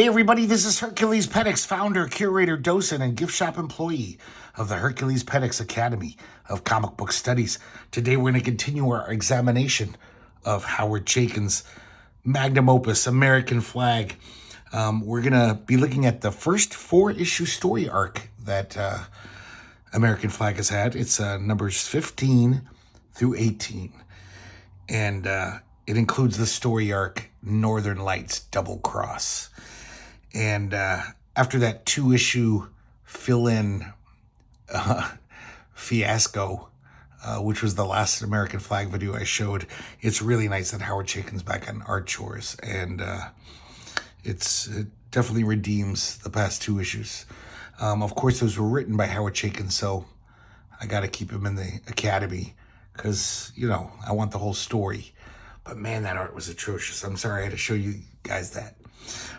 Hey everybody, this is herculespetix, founder, curator, docent, and gift shop employee of the herculespetix Academy of Comic Book Studies. Today we're going to continue our examination of Howard Chaykin's magnum opus, American Flagg. We're going to be looking at the first 4-issue story arc that American Flagg has had. It's numbers 15 through 18. And it includes the story arc Northern Lights Double Cross. And after that 2-issue fill-in fiasco, which was the last American Flagg video I showed, it's really nice that Howard Chaykin's back on art chores. And it definitely redeems the past 2 issues. Of course, those were written by Howard Chaykin, so I got to keep him in the Academy because, you know, I want the whole story. But man, that art was atrocious. I'm sorry I had to show you guys that.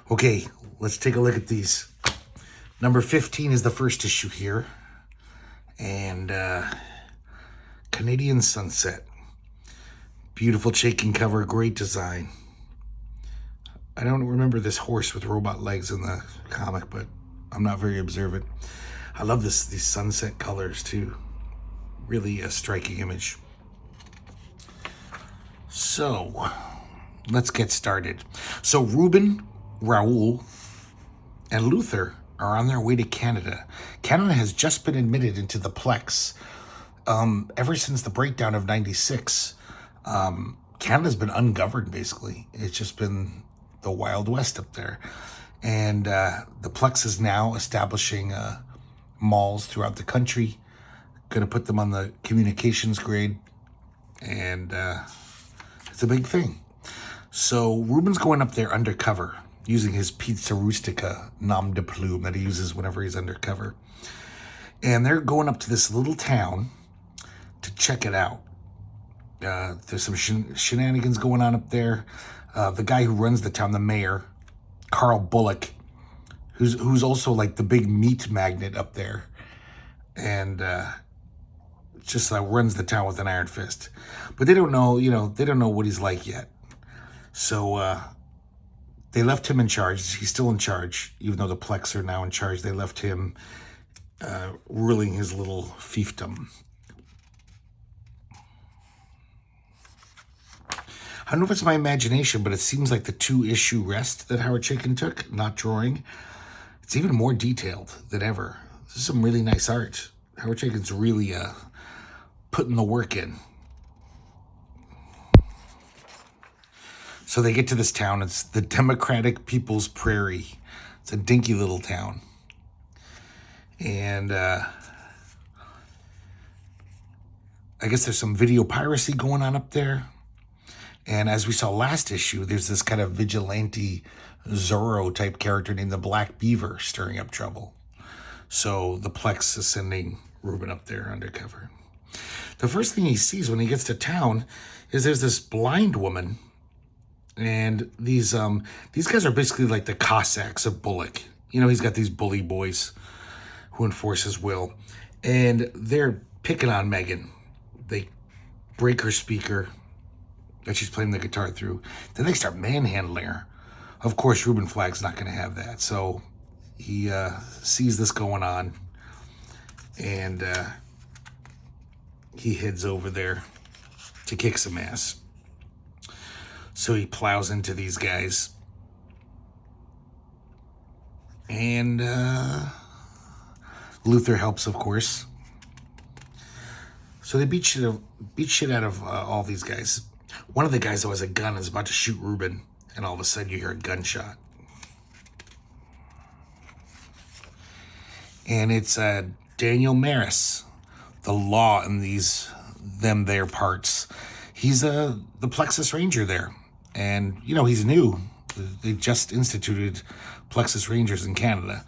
Okay, let's take a look at these. Number 15 is the first issue here. And Canadian Sunset. Beautiful Chaykin cover, great design. I don't remember this horse with robot legs in the comic, but I'm not very observant. I love these sunset colors too. Really a striking image. So, let's get started. So Rueben, Raoul, and Luther are on their way to Canada. Canada has just been admitted into the Plex. Ever since the breakdown of 96, Canada's been ungoverned, basically. It's just been the Wild West up there. And the Plex is now establishing malls throughout the country. Going to put them on the communications grade. And it's a big thing. So Ruben's going up there undercover, using his Pizza Rustica nom de plume that he uses whenever he's undercover. And they're going up to this little town to check it out. There's some shenanigans going on up there. The guy who runs the town, the mayor, Carl Bullock, who's also like the big meat magnet up there, and just runs the town with an iron fist. But they don't know, they don't know what he's like yet. So they left him in charge. He's still in charge, even though the Plex are now in charge. They left him ruling his little fiefdom. I don't know if it's my imagination, but it seems like the 2-issue rest that Howard Chaykin took, not drawing, it's even more detailed than ever. This is some really nice art. Howard Chaykin's really putting the work in. So they get to this town. It's the Democratic People's Prairie. It's a dinky little town. And I guess there's some video piracy going on up there. And as we saw last issue, there's this kind of vigilante Zorro type character named the Black Beaver stirring up trouble. So the Plex is sending Ruben up there undercover. The first thing he sees when he gets to town is there's this blind woman. And these guys are basically like the Cossacks of Bullock. He's got these bully boys who enforce his will. And they're picking on Megan. They break her speaker that she's playing the guitar through. Then they start manhandling her. Of course, Rueben Flagg's not going to have that. So he sees this going on. And he heads over there to kick some ass. So he plows into these guys. And Luther helps, of course. So they beat shit out of all these guys. One of the guys, though, has a gun and is about to shoot Ruben. And all of a sudden you hear a gunshot. And it's Daniel Maris, the law in their parts. He's the Plexus Ranger there. And, he's new. They just instituted Plexus Rangers in Canada.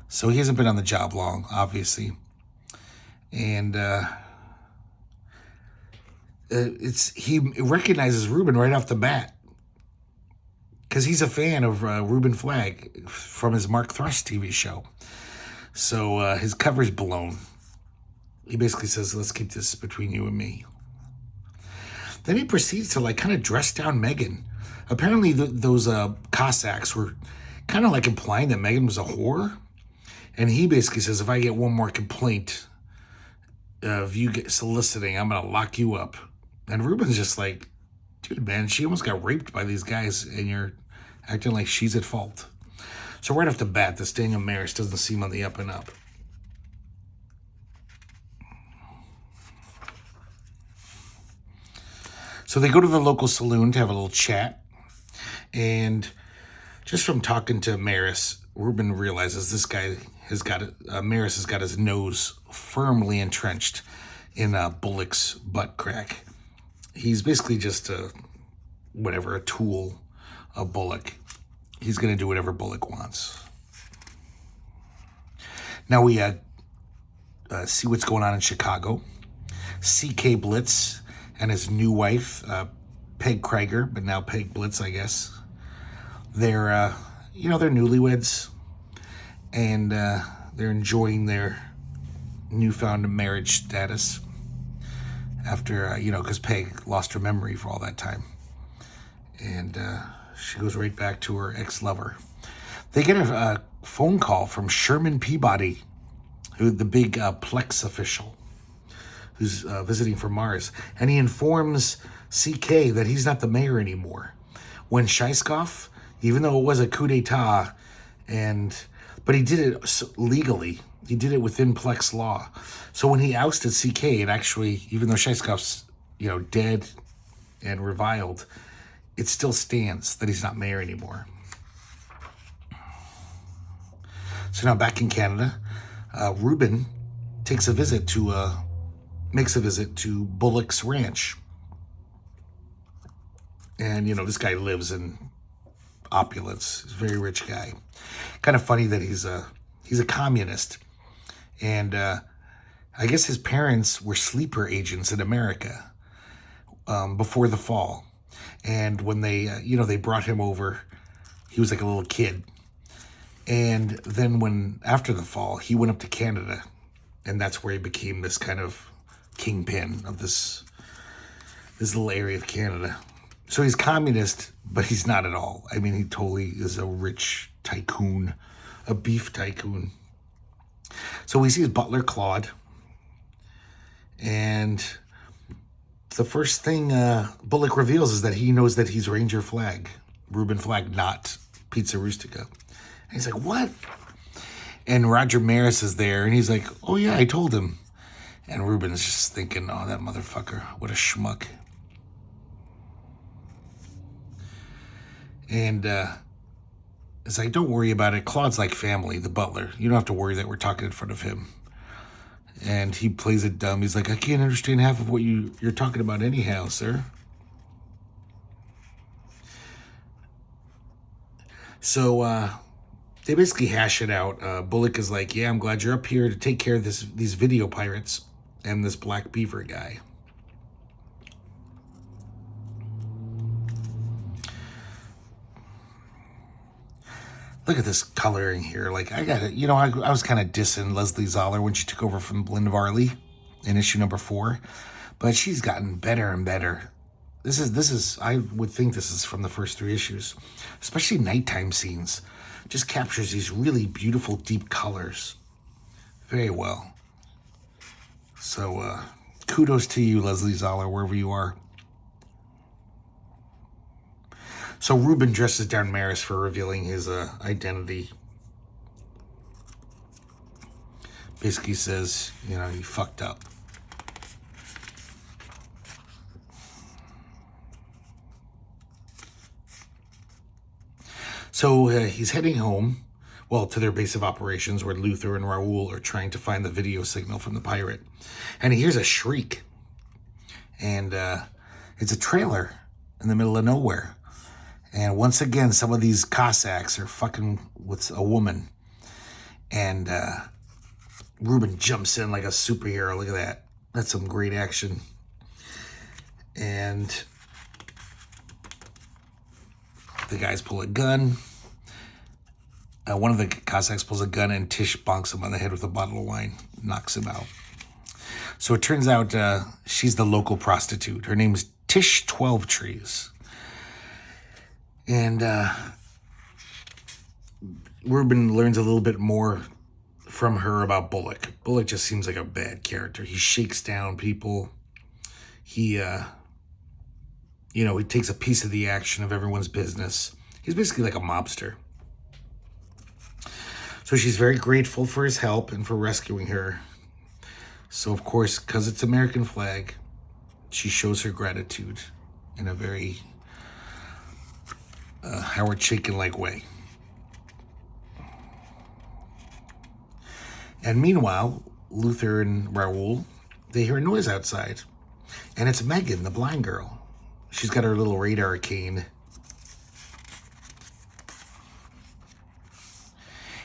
So he hasn't been on the job long, obviously. And he recognizes Ruben right off the bat. Because he's a fan of Rueben Flagg from his Mark Thrust TV show. So his cover's blown. He basically says, let's keep this between you and me. Then he proceeds to kind of dress down Megan. Apparently those Cossacks were kind of like implying that Megan was a whore. And he basically says, if I get one more complaint of you soliciting, I'm going to lock you up. And Ruben's just like, dude, man, she almost got raped by these guys, and you're acting like she's at fault. So right off the bat, this Daniel Maris doesn't seem on the up and up. So they go to the local saloon to have a little chat. And just from talking to Maris, Ruben realizes this guy has got Maris has got his nose firmly entrenched in Bullock's butt crack. He's basically just a tool of Bullock. He's going to do whatever Bullock wants. Now we see what's going on in Chicago. C.K. Blitz and his new wife, Peg Krieger, but now Peg Blitz, I guess. They're, they're newlyweds, and they're enjoying their newfound marriage status after, because Peg lost her memory for all that time. And she goes right back to her ex-lover. They get a phone call from Sherman Peabody, the big Plex official, who's visiting from Mars. And he informs CK that he's not the mayor anymore. When Scheisskopf, even though it was a coup d'etat, but he did it legally. He did it within Plex law. So when he ousted CK, it actually, even though Scheisskopf's, dead and reviled, it still stands that he's not mayor anymore. So now back in Canada, Ruben makes a visit to Bullock's ranch. And, this guy lives in opulence. He's a very rich guy. Kind of funny that he's a communist. And I guess his parents were sleeper agents in America before the fall. And when they brought him over, he was like a little kid. And then after the fall, he went up to Canada. And that's where he became this kind of kingpin of this little area of Canada. So he's communist, but he's not at all. I mean, he totally is a rich tycoon, a beef tycoon. So we see his butler, Claude. And the first thing Bullock reveals is that he knows that he's Ranger Flagg, Rueben Flagg, not Pizza Rustica. And he's like, what? And Roger Maris is there, and he's like, oh yeah, I told him. And Ruben's just thinking, oh, that motherfucker, what a schmuck. And it's like, don't worry about it. Claude's like family, the butler. You don't have to worry that we're talking in front of him. And he plays it dumb. He's like, I can't understand half of what you're talking about anyhow, sir. So they basically hash it out. Bullock is like, yeah, I'm glad you're up here to take care of these video pirates and this black beaver guy. Look at this coloring here. Like, I got it. I was kind of dissing Leslie Zoller when she took over from Lynn Varley in issue number 4. But she's gotten better and better. This is, I would think this is from the first 3 issues. Especially nighttime scenes. Just captures these really beautiful, deep colors. Very well. So, kudos to you, Leslie Zoller, wherever you are. So Ruben dresses down Maris for revealing his identity. Basically says, you fucked up. So he's heading home, to their base of operations where Luther and Raoul are trying to find the video signal from the pirate. And he hears a shriek. And it's a trailer in the middle of nowhere. And once again, some of these Cossacks are fucking with a woman. And Ruben jumps in like a superhero. Look at that. That's some great action. And the guys pull a gun. One of the Cossacks pulls a gun and Tish bonks him on the head with a bottle of wine. Knocks him out. So it turns out she's the local prostitute. Her name's Tish 12 Trees. And Rueben learns a little bit more from her about Bullock. Bullock just seems like a bad character. He shakes down people. He, he takes a piece of the action of everyone's business. He's basically like a mobster. So she's very grateful for his help and for rescuing her. So, of course, because it's American Flagg, she shows her gratitude in a very Howard Chaykin-like way. And meanwhile, Luther and Raoul, they hear a noise outside. And it's Megan, the blind girl. She's got her little radar cane.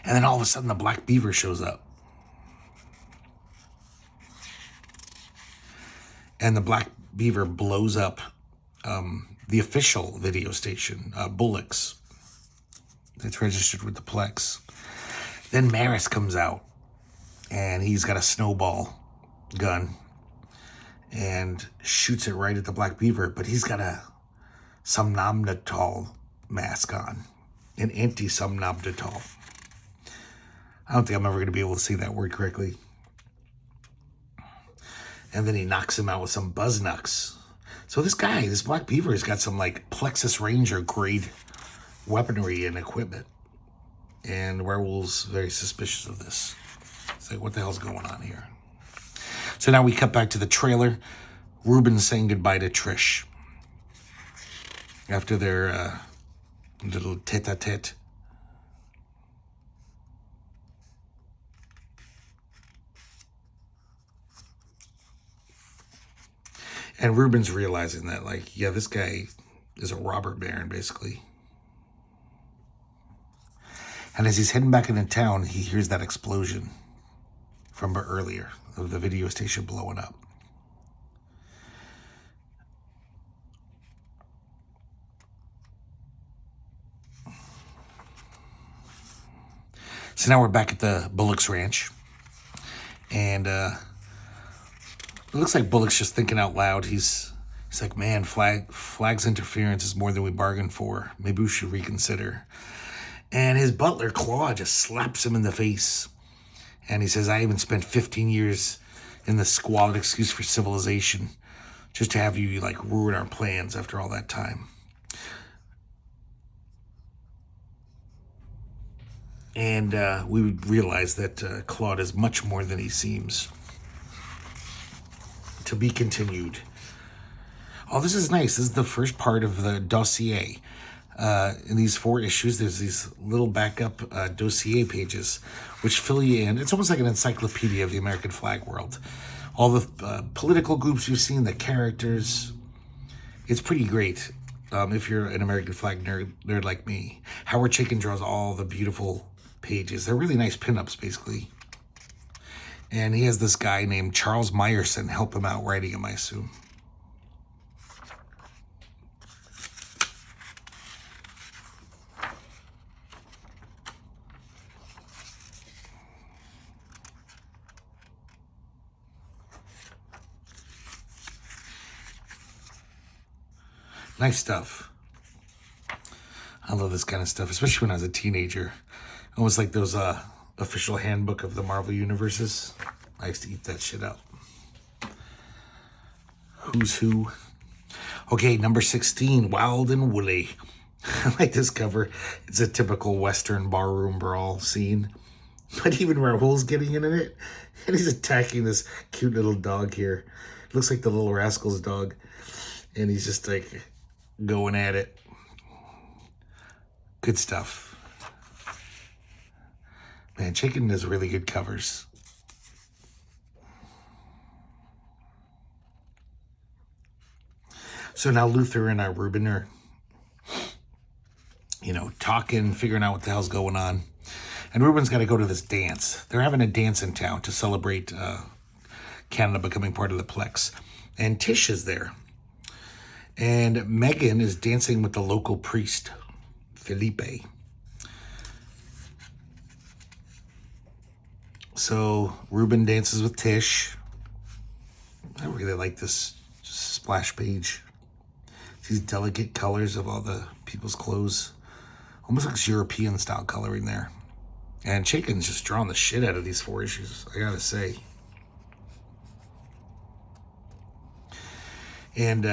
And then all of a sudden, the black beaver shows up. And the black beaver blows up the official video station, Bullock's. It's registered with the Plex. Then Maris comes out, and he's got a snowball gun and shoots it right at the black beaver, but he's got a somnambutal mask on, an anti-somnambutal. I don't think I'm ever going to be able to say that word correctly. And then he knocks him out with some buzz knucks. So this guy, this black beaver, has got some like Plexus Ranger grade weaponry and equipment. And Raoul's very suspicious of this. It's like, what the hell's going on here? So now we cut back to the trailer. Ruben's saying goodbye to Trish after their little tete-a-tete. And Ruben's realizing that, like, yeah, this guy is a robber baron, basically. And as he's heading back into town, he hears that explosion from earlier of the video station blowing up. So now we're back at the Bullock's ranch. And it looks like Bullock's just thinking out loud. He's like, man, Flagg's interference is more than we bargained for. Maybe we should reconsider. And his butler, Claude, just slaps him in the face. And he says, I even spent 15 years in the squalid excuse for civilization just to have you, like, ruin our plans after all that time. And we would realize that Claude is much more than he seems. To be continued. Oh, this is nice. This is the first part of the dossier. In these 4 issues, there's these little backup dossier pages which fill you in. It's almost like an encyclopedia of the American Flagg world. All the political groups you've seen, the characters. It's pretty great if you're an American Flagg nerd like me. Howard Chaykin draws all the beautiful pages. They're really nice pinups, basically. And he has this guy named Charles Meyerson help him out writing him, I assume. Nice stuff. I love this kind of stuff, especially when I was a teenager. Almost like those official handbook of the Marvel universes. I used to eat that shit up. Who's Who. Okay, number 16, Wild and Woolly. I like this cover. It's a typical Western barroom brawl scene. But even Raoul's getting in it. And he's attacking this cute little dog here. It looks like the Little Rascals dog. And he's just like going at it. Good stuff. Man, Chaykin does really good covers. So now Luther and Rueben are, talking, figuring out what the hell's going on. And Ruben's got to go to this dance. They're having a dance in town to celebrate Canada becoming part of the Plex. And Tish is there. And Megan is dancing with the local priest, Felipe. So Rueben dances with Tish. I really like this splash page. These delicate colors of all the people's clothes. Almost like European style coloring there. And Chaikin's just drawing the shit out of these 4 issues, I gotta say. And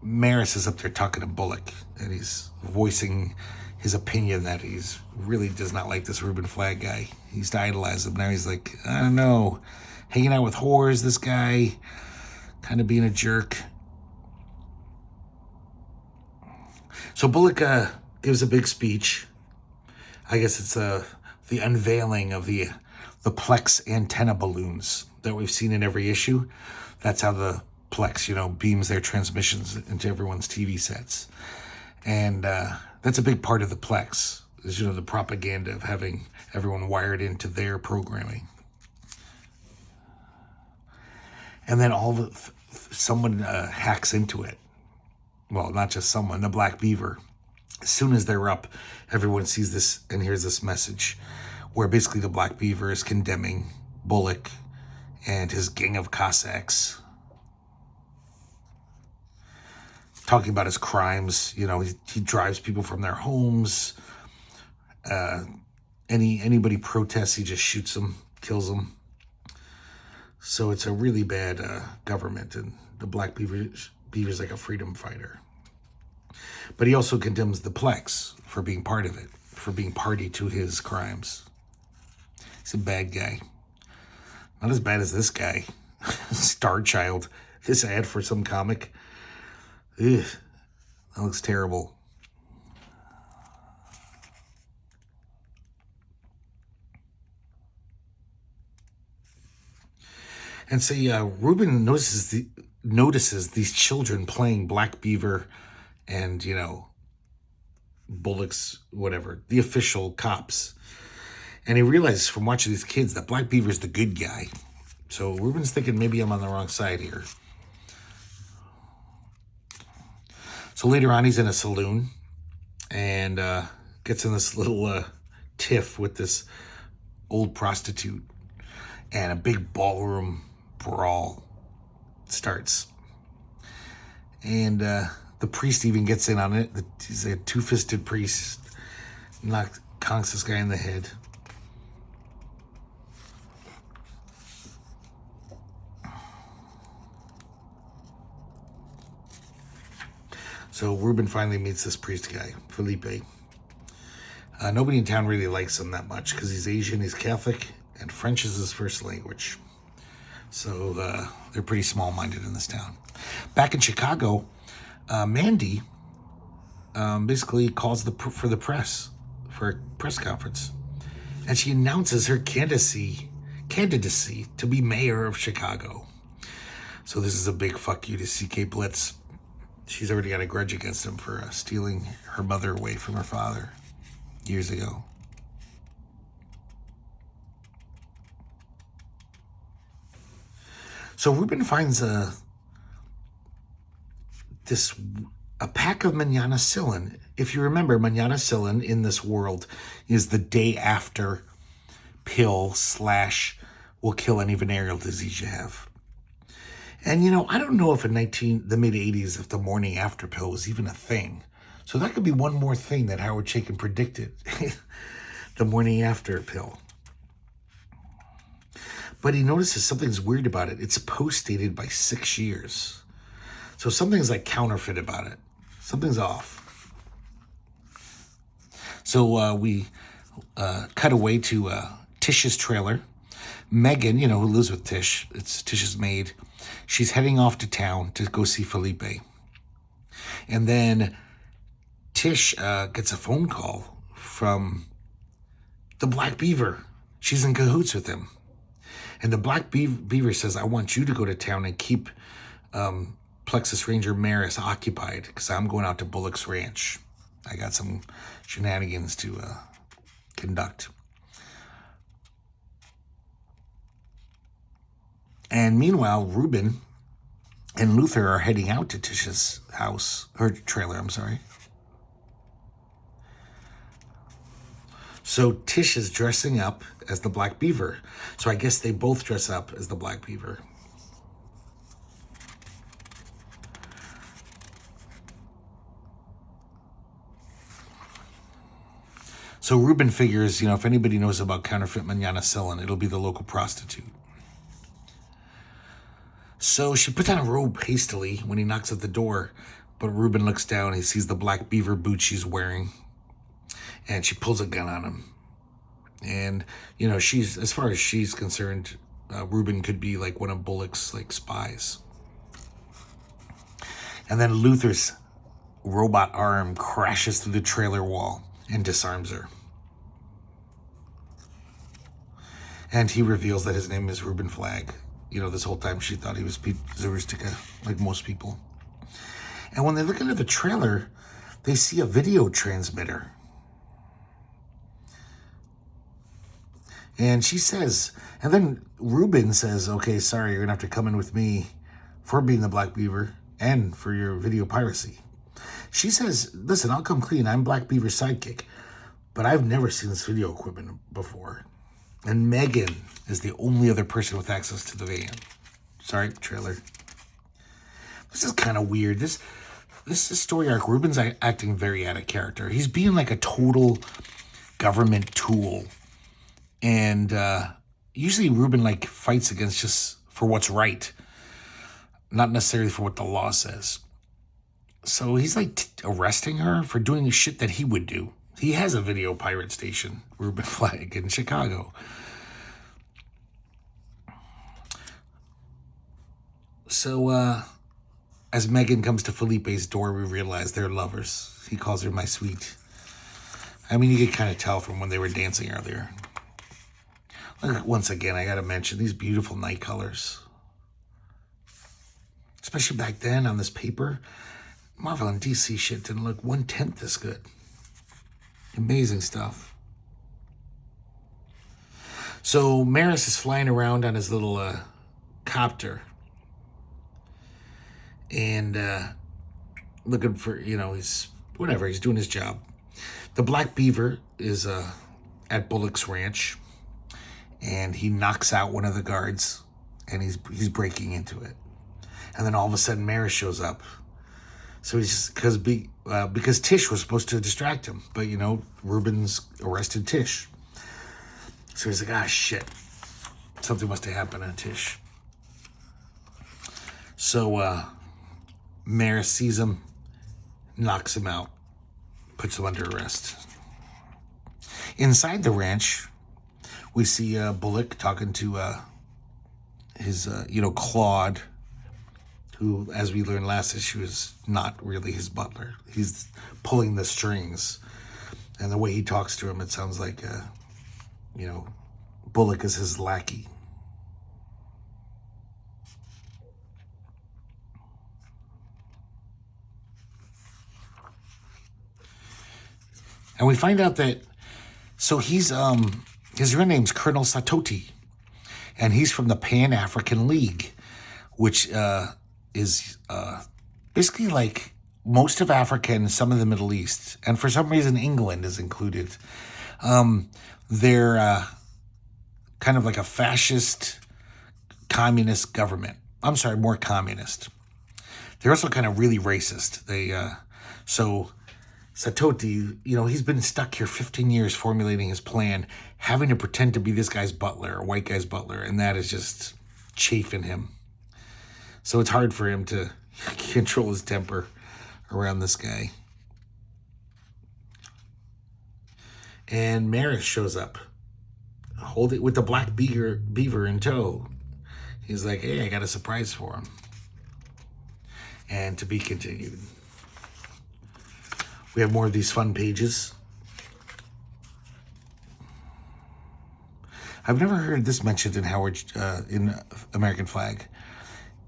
Maris is up there talking to Bullock, and he's voicing his opinion that he's really does not like this Rueben Flagg guy. He used to idolize him. Now he's like, I don't know, hanging out with whores, this guy, kind of being a jerk. So Bullock gives a big speech. I guess it's the unveiling of the Plex antenna balloons that we've seen in every issue. That's how the Plex, beams their transmissions into everyone's TV sets. And that's a big part of the Plex, is, the propaganda of having everyone wired into their programming. And then someone hacks into it. Well, not just someone, the Black Beaver. As soon as they're up, everyone sees this and hears this message where basically the Black Beaver is condemning Bullock and his gang of Cossacks, talking about his crimes. He drives people from their homes. Anybody protests, he just shoots them, kills them. So it's a really bad government, and the Black Beaver's like a freedom fighter. But he also condemns the Plex for being part of it, for being party to his crimes. He's a bad guy. Not as bad as this guy, Star Child. This ad for some comic. Ugh, that looks terrible. And so Rueben notices these children playing Black Beaver and, Bullock's, whatever, the official cops. And he realizes from watching these kids that Black Beaver's the good guy. So Ruben's thinking maybe I'm on the wrong side here. So later on, he's in a saloon and gets in this little tiff with this old prostitute. And a big ballroom brawl starts. And the priest even gets in on it. He's a two-fisted priest. Conks this guy in the head. So Ruben finally meets this priest guy, Felipe. Nobody in town really likes him that much because he's Asian, he's Catholic, and French is his first language. So they're pretty small-minded in this town. Back in Chicago, Mandy basically calls for the press for a press conference. And she announces her candidacy to be mayor of Chicago. So this is a big fuck you to CK Blitz. She's already got a grudge against him for stealing her mother away from her father years ago. So Ruben finds a pack of manana-cillin. If you remember, manana-cillin in this world is the day after pill / will kill any venereal disease you have. And, I don't know if in the mid-'80s, if the morning after pill was even a thing. So that could be one more thing that Howard Chaykin predicted. The morning after pill. But he notices something's weird about it. It's post-dated by 6 years. So something's like counterfeit about it. Something's off. So we cut away to Tish's trailer. Megan, who lives with Tish, it's Tish's maid. She's heading off to town to go see Felipe. And then Tish gets a phone call from the Black Beaver. She's in cahoots with him. And the Black Beaver says, I want you to go to town and keep Plexus Ranger Maris occupied because I'm going out to Bullock's Ranch. I got some shenanigans to conduct. And meanwhile, Ruben and Luther are heading out to Tish's house, her trailer, I'm sorry. So Tish is dressing up as the Black Beaver. So I guess they both dress up as the Black Beaver. So Ruben figures, if anybody knows about counterfeit manana selling, it'll be the local prostitute. So she puts on a robe hastily when he knocks at the door, but Ruben looks down, he sees the black beaver boots she's wearing, and she pulls a gun on him. And, she's, as far as she's concerned, Ruben could be like one of Bullock's spies. And then Luther's robot arm crashes through the trailer wall and disarms her. And he reveals that his name is Rueben Flagg. This whole time she thought he was Pete Zaristica, like most people. And when they look into the trailer, they see a video transmitter. And she says, and then Ruben says, okay, sorry, you're going to have to come in with me for being the Black Beaver and for your video piracy. She says, listen, I'll come clean. I'm Black Beaver's sidekick, but I've never seen this video equipment before. And Megan is the only other person with access to the van. Sorry, trailer. This is kind of weird. This is story arc. Ruben's acting very out of character. He's being like a total government tool. And usually Ruben fights against just for what's right, not necessarily for what the law says. So he's arresting her for doing the shit that he would do. He has a video pirate station, Rueben Flagg, in Chicago. So as Megan comes to Felipe's door, we realize they're lovers. He calls her my sweet. I mean, you could kind of tell from when they were dancing earlier. Once again, I got to mention these beautiful night colors. Especially back then on this paper. Marvel and DC shit didn't look 1/10 this good. Amazing stuff. So Maris is flying around on his little copter. And looking for, he's doing his job. The Black Beaver is at Bullock's ranch. And he knocks out one of the guards. And he's breaking into it. And then all of a sudden Maris shows up. So he's just, because Tish was supposed to distract him. But, Ruben's arrested Tish. So he's like, shit. Something must have happened to Tish. So Maris sees him, knocks him out, puts him under arrest. Inside the ranch, we see Bullock talking to his, Claude, who, as we learned last issue, is not really his butler. He's pulling the strings. And the way he talks to him, it sounds like, Bullock is his lackey. And we find out that, so he's, his real name's Colonel Satoti. And he's from the Pan-African League, which is basically like most of Africa and some of the Middle East. And for some reason, England is included. They're kind of like a fascist communist government. I'm sorry, more communist. They're also kind of really racist. So Satoti, he's been stuck here 15 years formulating his plan, having to pretend to be this guy's butler, a white guy's butler, and that is just chafing him. So it's hard for him to control his temper around this guy. And Maris shows up, holding with the Black Beaver in tow. He's like, hey, I got a surprise for him. And to be continued. We have more of these fun pages. I've never heard this mentioned in in American Flagg.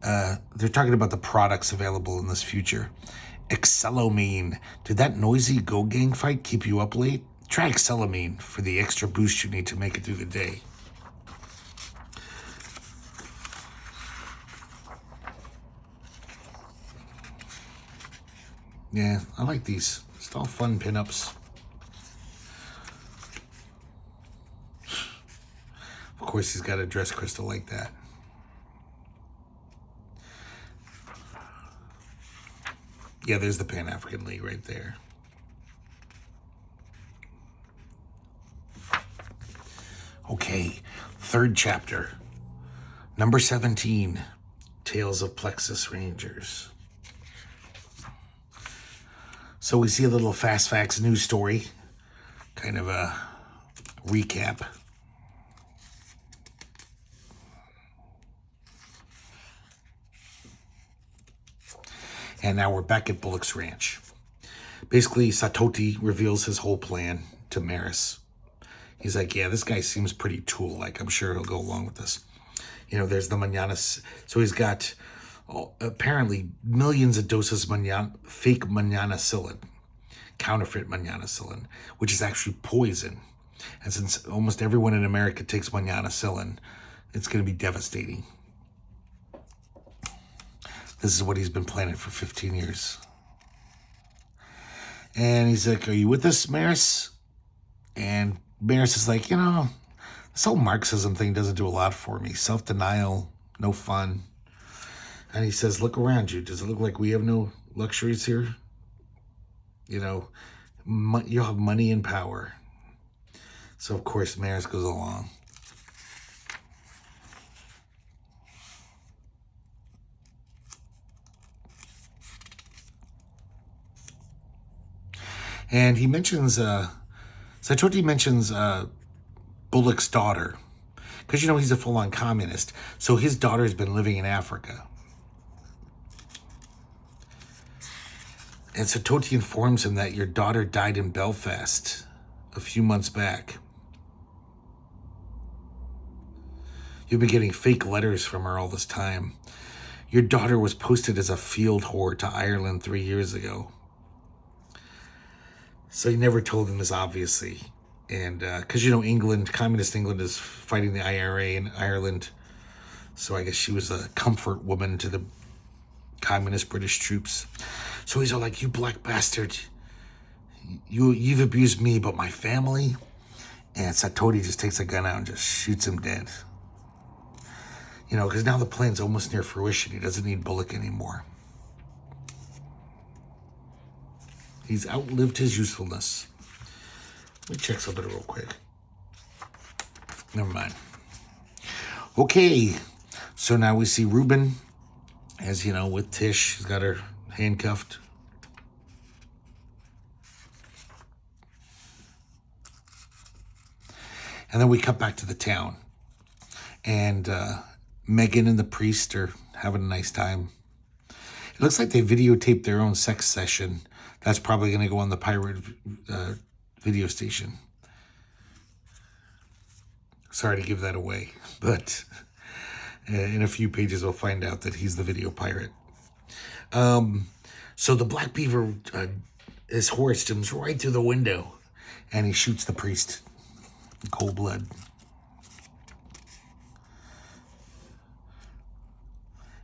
They're talking about the products available in this future. Excelamine. Did that noisy Go Gang fight keep you up late? Try Excelamine for the extra boost you need to make it through the day. Yeah, I like these. It's all fun pinups. Of course, he's got to dress Crystal like that. Yeah, there's the Pan-African League right there. Okay, third chapter. Number 17, Tales of Plexus Rangers. So we see a little Fast Facts news story, kind of a recap. And now we're back at Bullock's Ranch. Basically, Satoti reveals his whole plan to Maris. He's like, yeah, this guy seems pretty tool-like. I'm sure he'll go along with this. You know, there's the manana. So he's got apparently millions of doses of fake manana-cilin, counterfeit manana-cilin, which is actually poison. And since almost everyone in America takes manana-cilin, it's going to be devastating. This is what he's been planning for 15 years. And he's like, are you with us, Maris? And Maris is like, you know, this whole Marxism thing doesn't do a lot for me. Self-denial, no fun. And he says, look around you. Does it look like we have no luxuries here? You know, you have money and power. So, of course, Maris goes along. And he mentions, Satoti mentions Bullock's daughter. Because, you know, he's a full-on communist. So his daughter's been living in Africa. And Satoti informs him that your daughter died in Belfast a few months back. You've been getting fake letters from her all this time. Your daughter was posted as a field whore to Ireland 3 years ago. So he never told him this, obviously. And because, you know, England, communist England is fighting the IRA in Ireland. So I guess she was a comfort woman to the communist British troops. So he's all like, you black bastard. You've abused me, but my family? And Satoti just takes a gun out and just shoots him dead. You know, because now the plan's almost near fruition. He doesn't need Bullock anymore. He's outlived his usefulness. Let me check something real quick. Never mind. Okay, so now we see Rueben, as you know, with Tish. She's got her handcuffed. And then we cut back to the town. And Megan and the priest are having a nice time. It looks like they videotaped their own sex session. That's probably going to go on the pirate video station. Sorry to give that away, but in a few pages we'll find out that he's the video pirate. So the Black Beaver, his horse jumps right through the window, and he shoots the priest in cold blood.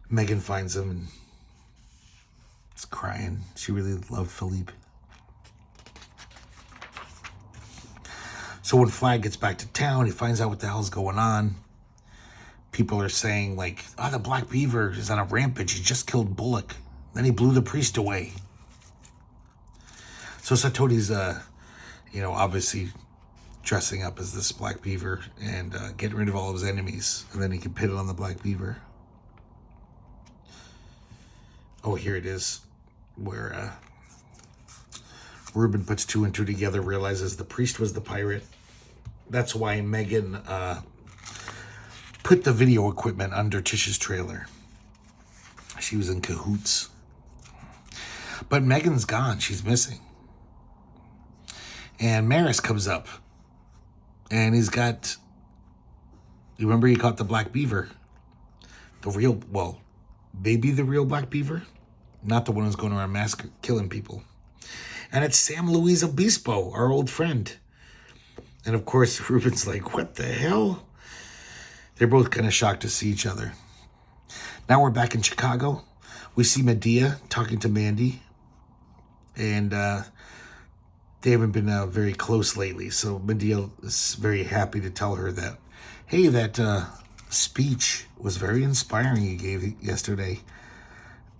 Megan finds him and is crying. She really loved Philippe. So when Flagg gets back to town, he finds out what the hell's going on. People are saying, like, oh, the Black Beaver is on a rampage. He just killed Bullock. Then he blew the priest away. So Satoti's, you know, obviously dressing up as this Black Beaver and getting rid of all of his enemies. And then he can pin it on the Black Beaver. Oh, here it is, where Rueben puts two and two together, realizes the priest was the pirate. That's why Megan put the video equipment under Tish's trailer. She was in cahoots. But Megan's gone. She's missing. And Maris comes up. And he's got... You remember he caught the Black Beaver? The real... Well, maybe the real Black Beaver? Not the one who's going around killing people. And it's Sam Luis Obispo, our old friend. And of course, Ruben's like, what the hell? They're both kind of shocked to see each other. Now we're back in Chicago. We see Medea talking to Mandy. And they haven't been very close lately. So Medea is very happy to tell her that, hey, that speech was very inspiring you gave yesterday.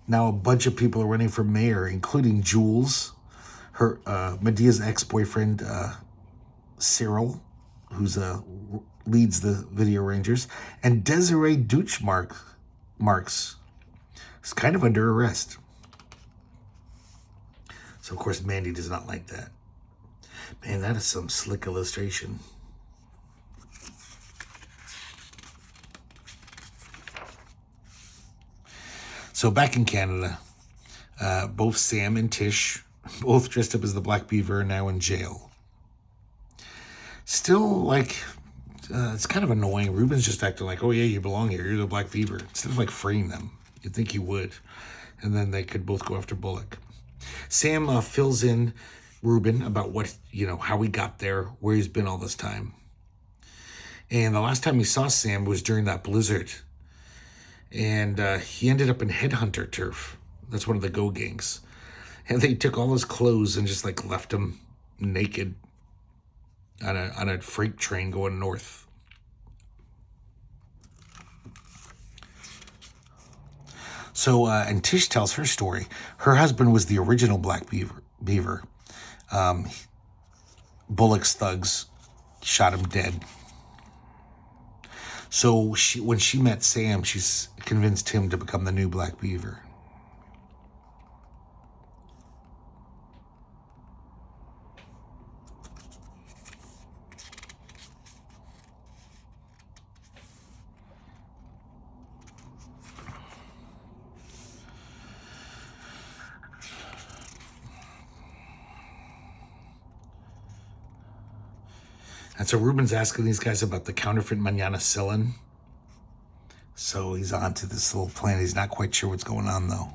Now a bunch of people are running for mayor, including Jules, her Medea's ex-boyfriend, Cyril, who's leads the Video Rangers, and Desiree Marks is kind of under arrest. So, of course, Mandy does not like that. Man, that is some slick illustration. So back in Canada, both Sam and Tish, both dressed up as the Black Beaver, are now in jail. Still, like, it's kind of annoying. Ruben's just acting like, oh yeah, you belong here. You're the Black Beaver. Instead of like freeing them, you'd think he would. And then they could both go after Bullock. Sam fills in Ruben about what, how he got there, where he's been all this time. And the last time he saw Sam was during that blizzard. And he ended up in Headhunter Turf. That's one of the Go gangs. And they took all his clothes and just like left him naked on a freight train going north. So, and Tish tells her story. Her husband was the original Black Beaver. Bullock's thugs shot him dead. So when she met Sam, she's convinced him to become the new Black Beaver. And so Ruben's asking these guys about the counterfeit manana cyllin. So he's on to this little plan. He's not quite sure what's going on, though.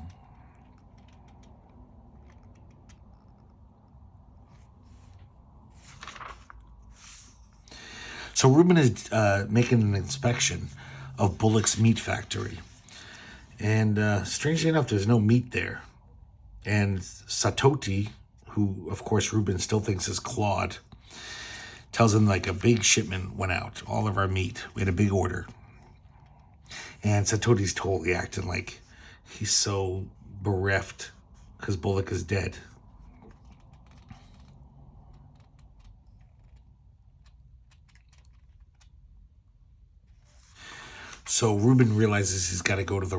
So Ruben is making an inspection of Bullock's meat factory. And strangely enough, there's no meat there. And Satoti, who, of course, Ruben still thinks is Claude, tells him like a big shipment went out, all of our meat. We had a big order. And Satoti's totally acting like he's so bereft because Bullock is dead. So Ruben realizes he's got to go to the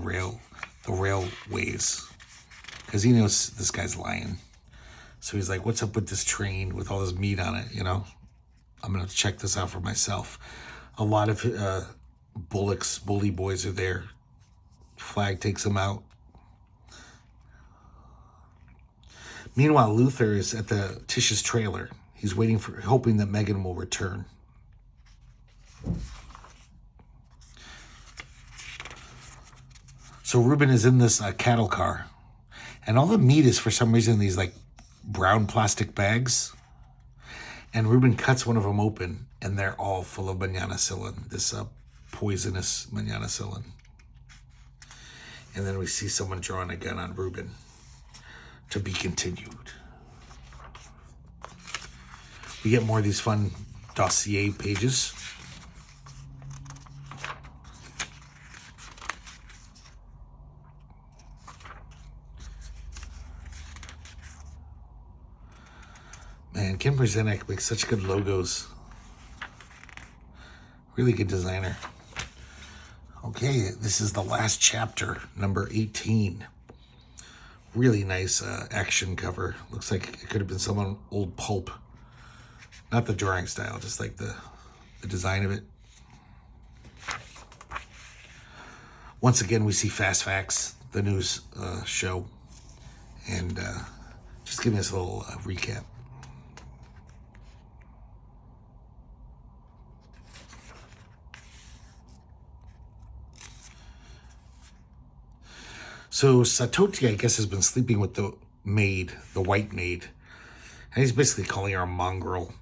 railways, because he knows this guy's lying. So he's like, what's up with this train with all this meat on it, I'm going to check this out for myself. A lot of Bullock's bully boys are there. Flagg takes them out. Meanwhile, Luther is at the Tish's trailer. He's hoping that Megan will return. So Ruben is in this cattle car. And all the meat is, for some reason, these like brown plastic bags. And Ruben cuts one of them open, and they're all full of manana cyllin, this poisonous manana cyllin. And then we see someone drawing a gun on Ruben. To be continued. We get more of these fun dossier pages. Man, Kim Brzezinek makes such good logos. Really good designer. Okay, this is the last chapter, number 18. Really nice action cover. Looks like it could have been some old pulp. Not the drawing style, just like the design of it. Once again, we see Fast Facts, the news show. And just giving us a little recap. So Satoti, I guess, has been sleeping with the maid, the white maid. And he's basically calling her a mongrel.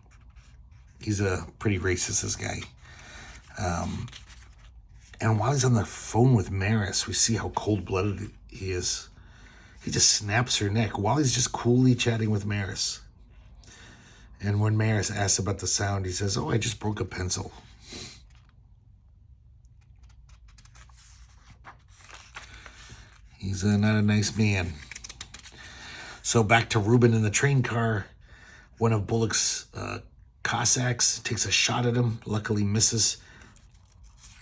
He's a pretty racist, this guy. And while he's on the phone with Maris, we see how cold-blooded he is. He just snaps her neck while he's just coolly chatting with Maris. And when Maris asks about the sound, he says, oh, I just broke a pencil. He's not a nice man. So back to Ruben in the train car. One of Bullock's Cossacks, takes a shot at him, luckily misses.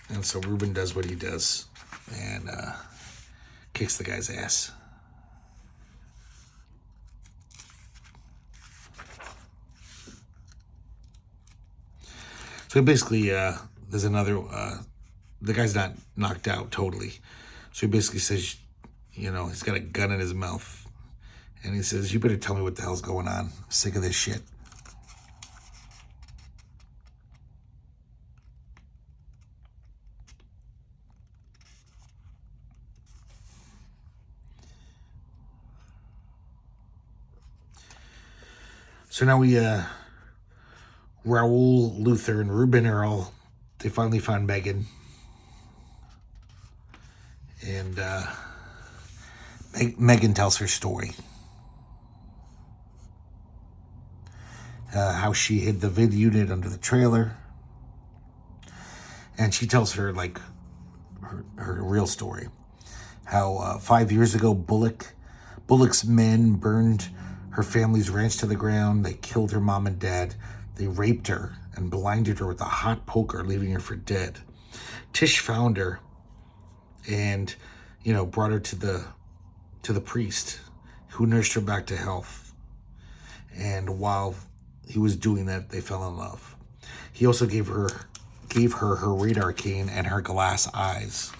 And so Rueben does what he does and kicks the guy's ass. So basically, there's another, the guy's not knocked out totally. So he basically says, you know, he's got a gun in his mouth. And he says, you better tell me what the hell's going on. I'm sick of this shit. So now Raoul, Luther, and Rueben are all, they finally found Megan. And Megan tells her story. How she hid the vid unit under the trailer. And she tells her, like, her real story. How 5 years ago, Bullock's men burned her family's ranch to the ground. They killed her mom and dad. They raped her and blinded her with a hot poker, leaving her for dead. Tish found her and, you know, brought her to the priest, who nursed her back to health. And while he was doing that, they fell in love. He also gave her her radar cane and her glass eyes.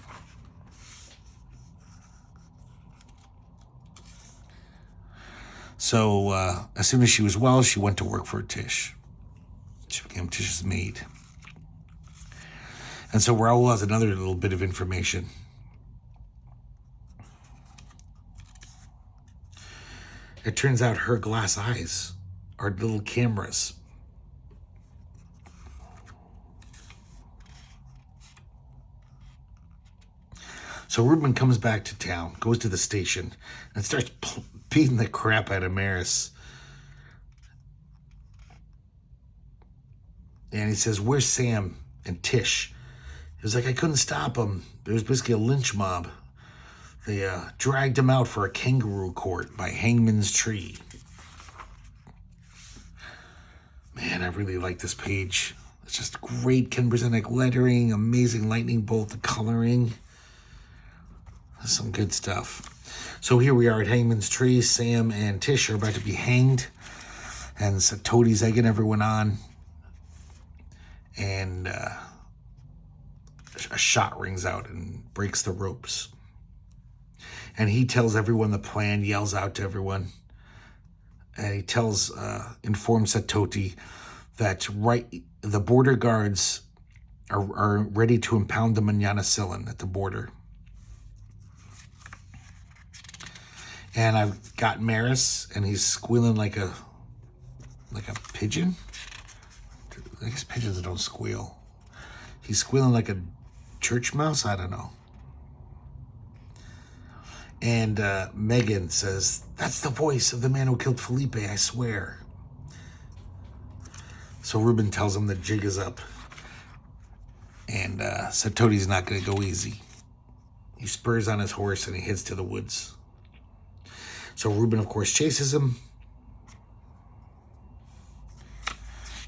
So as soon as she was well, she went to work for Tish. She became Tish's maid. And so Raoul has another little bit of information. It turns out her glass eyes are little cameras. So Rueben comes back to town, goes to the station, and starts beating the crap out of Maris. And he says, where's Sam and Tish? He was like, I couldn't stop them. There was basically a lynch mob. They dragged him out for a kangaroo court by Hangman's Tree. Man, I really like this page. It's just great Ken Brzezinski lettering, amazing lightning bolt, the coloring. That's some good stuff. So here we are at Hangman's Tree. Sam and Tish are about to be hanged. And so Toadie's egging everyone on. And a shot rings out and breaks the ropes. And he tells everyone the plan, yells out to everyone. And he informs Satoti that the border guards are ready to impound the manana silin at the border. And I've got Maris, and he's squealing like a pigeon. I guess pigeons don't squeal. He's squealing like a church mouse. I don't know. And Megan says, that's the voice of the man who killed Felipe, I swear. So Rueben tells him the jig is up. And Satodi's not going to go easy. He spurs on his horse and he heads to the woods. So Rueben, of course, chases him.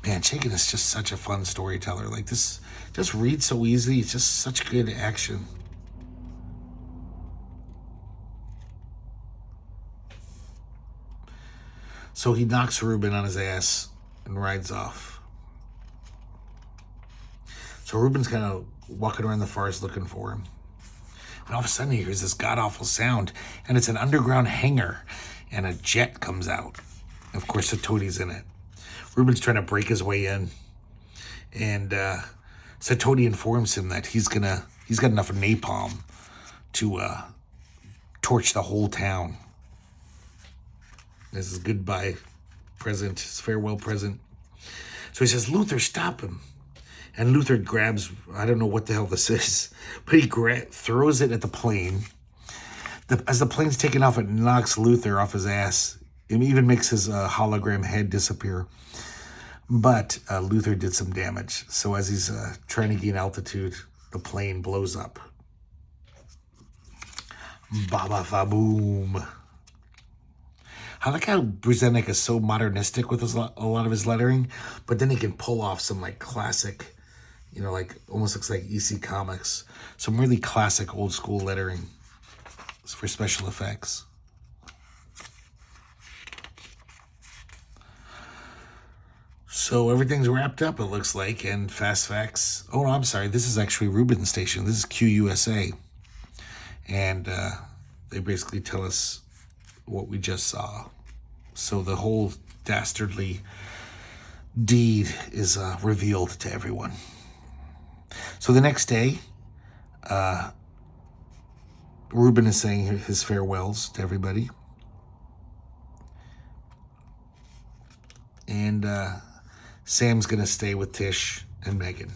Man, Chaykin is just such a fun storyteller. Like, this just reads so easily. It's just such good action. So he knocks Rueben on his ass and rides off. So Ruben's kind of walking around the forest looking for him. And all of a sudden he hears this god-awful sound, and it's an underground hangar, and a jet comes out. Of course, Satodi's in it. Ruben's trying to break his way in, and Satodi informs him that he's got enough napalm to torch the whole town. This is goodbye present, his farewell present. So he says, Luther, stop him. And Luther grabs, I don't know what the hell this is, but he throws it at the plane. As the plane's taking off, it knocks Luther off his ass. It even makes his hologram head disappear. But Luther did some damage. So as he's trying to gain altitude, the plane blows up. Baba fa boom. I like how Bruzenek is so modernistic with a lot of his lettering, but then he can pull off some like classic, like almost looks like EC Comics. Some really classic old school lettering for special effects. So everything's wrapped up, it looks like, and Fast Facts. Oh, no, I'm sorry. This is actually Rueben Station. This is QUSA. And they basically tell us what we just saw. So the whole dastardly deed is revealed to everyone. So the next day, Rueben is saying his farewells to everybody. And Sam's going to stay with Tish and Megan.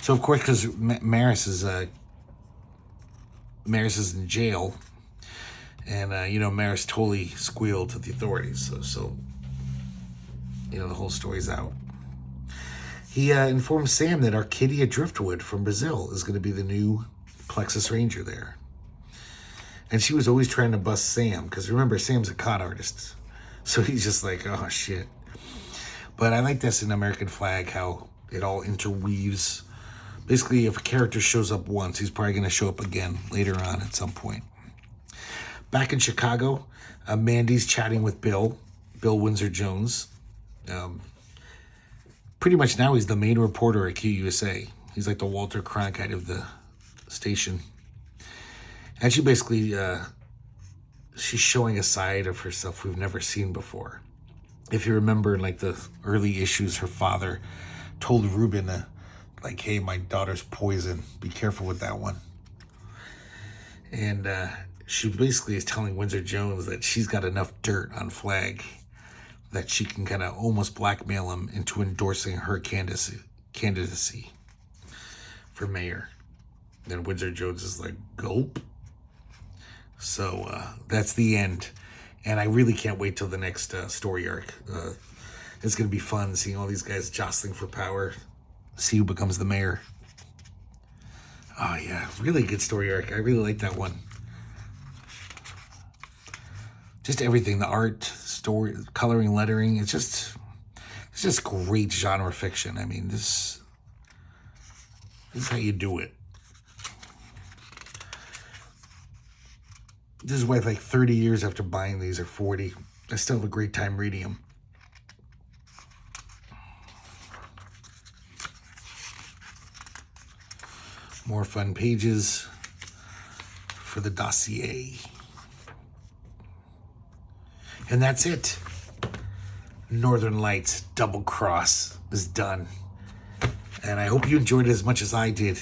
So, of course, because Maris is in jail, and, Maris totally squealed to the authorities. So the whole story's out. He informs Sam that Arcadia Driftwood from Brazil is going to be the new Plexus Ranger there. And she was always trying to bust Sam, because remember, Sam's a con artist. So he's just like, oh, shit. But I like this in American Flagg, how it all interweaves. Basically, if a character shows up once, he's probably going to show up again later on at some point. Back in Chicago, Mandy's chatting with Bill Windsor-Jones. Pretty much now he's the main reporter at QUSA. He's like the Walter Cronkite of the station. And she basically, she's showing a side of herself we've never seen before. If you remember, in like the early issues, her father told Ruben, like, hey, my daughter's poison. Be careful with that one. And she basically is telling Windsor-Jones that she's got enough dirt on Flagg that she can kind of almost blackmail him into endorsing her candidacy for mayor. Then Windsor-Jones is like, gulp. So that's the end. And I really can't wait till the next story arc. It's going to be fun seeing all these guys jostling for power. See who becomes the mayor. Oh, yeah. Really good story arc. I really like that one. Just everything. The art, story, coloring, lettering. It's just great genre fiction. I mean, this is how you do it. This is why, like 30 years after buying these, or 40, I still have a great time reading them. More fun pages for the dossier. And that's it. Northern Lights Double Cross is done. And I hope you enjoyed it as much as I did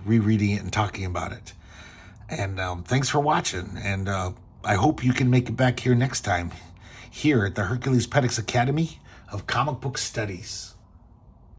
rereading it and talking about it. And thanks for watching. And I hope you can make it back here next time, here at the herculespetix Academy of Comic Book Studies.